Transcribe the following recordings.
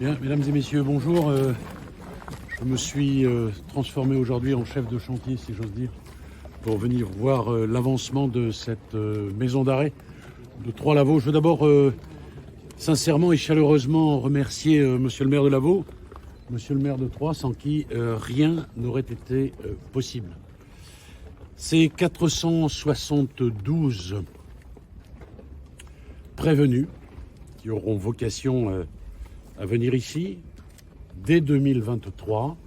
Bien, mesdames et messieurs, bonjour. Je me suis transformé aujourd'hui en chef de chantier, si j'ose dire, pour venir voir l'avancement de cette maison d'arrêt de Troyes-Lavaux. Je veux d'abord sincèrement et chaleureusement remercier monsieur le maire de Lavaux, monsieur le maire de Troyes, sans qui rien n'aurait été possible. Ces 472 prévenus qui auront vocation à venir ici dès 2023,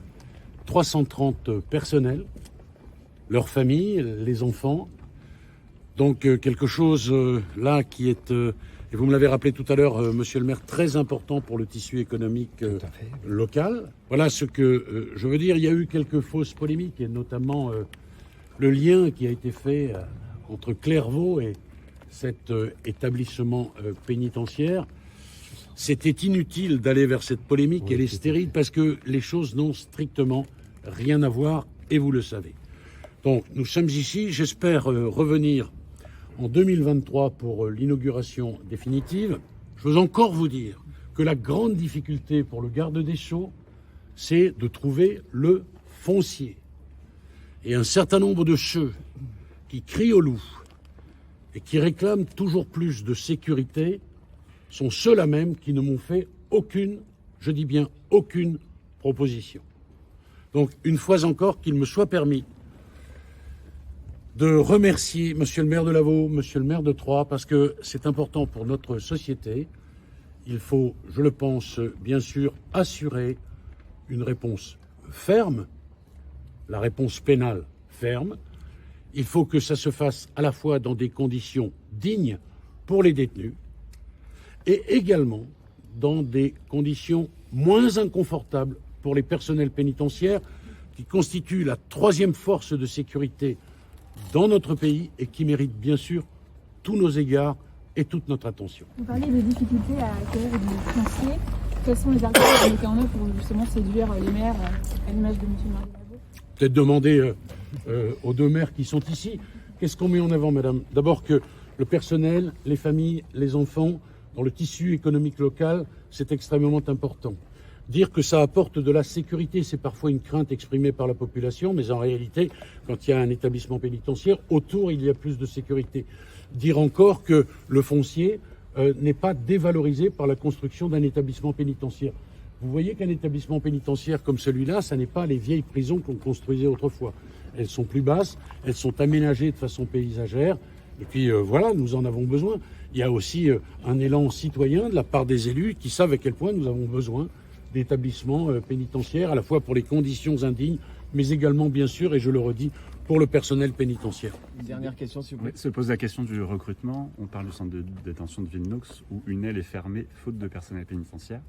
330 personnels, leurs familles, les enfants. Donc quelque chose là qui est, et vous me l'avez rappelé tout à l'heure, monsieur le maire, très important pour le tissu économique local. Voilà ce que je veux dire. Il y a eu quelques fausses polémiques, et notamment le lien qui a été fait entre Clairvaux et cet établissement pénitentiaire. C'était inutile d'aller vers cette polémique, elle est stérile parce que les choses n'ont strictement rien à voir et vous le savez. Donc nous sommes ici, j'espère revenir en 2023 pour l'inauguration définitive. Je veux encore vous dire que la grande difficulté pour le garde des Sceaux, c'est de trouver le foncier. Et un certain nombre de ceux qui crient au loup et qui réclament toujours plus de sécurité sont ceux-là même qui ne m'ont fait aucune, je dis bien aucune, proposition. Donc, une fois encore, qu'il me soit permis de remercier monsieur le maire de Lavaux, monsieur le maire de Troyes, parce que c'est important pour notre société. Il faut, je le pense, bien sûr, assurer une réponse ferme, la réponse pénale ferme. Il faut que ça se fasse à la fois dans des conditions dignes pour les détenus, et également dans des conditions moins inconfortables pour les personnels pénitentiaires qui constituent la troisième force de sécurité dans notre pays et qui méritent bien sûr tous nos égards et toute notre attention. Vous parlez des difficultés à acquérir du foncier. Quels sont les arguments que vous mettez en œuvre pour justement séduire les maires à l'image de M. le maire de Lavaux ? Peut-être demander aux deux maires qui sont ici. Qu'est-ce qu'on met en avant, madame ? D'abord que le personnel, les familles, les enfants, dans le tissu économique local, c'est extrêmement important. Dire que ça apporte de la sécurité, c'est parfois une crainte exprimée par la population, mais en réalité, quand il y a un établissement pénitentiaire, autour, il y a plus de sécurité. Dire encore que le foncier n'est pas dévalorisé par la construction d'un établissement pénitentiaire. Vous voyez qu'un établissement pénitentiaire comme celui-là, ça n'est pas les vieilles prisons qu'on construisait autrefois. Elles sont plus basses, elles sont aménagées de façon paysagère. Et puis voilà, nous en avons besoin. Il y a aussi un élan citoyen de la part des élus qui savent à quel point nous avons besoin d'établissements pénitentiaires, à la fois pour les conditions indignes, mais également, bien sûr, et je le redis, pour le personnel pénitentiaire. Une dernière question, s'il vous plaît. Se pose la question du recrutement. On parle du centre de détention de Villenox où une aile est fermée faute de personnel pénitentiaire.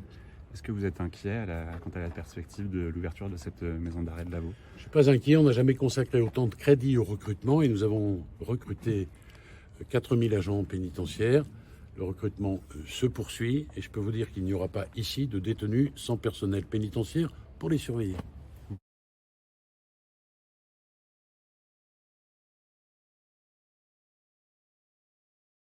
Est-ce que vous êtes inquiet quant à la perspective de l'ouverture de cette maison d'arrêt de Lavaux ? Je ne suis pas inquiet, on n'a jamais consacré autant de crédit au recrutement et nous avons recruté 4000 agents pénitentiaires. Le recrutement se poursuit et je peux vous dire qu'il n'y aura pas ici de détenus sans personnel pénitentiaire pour les surveiller.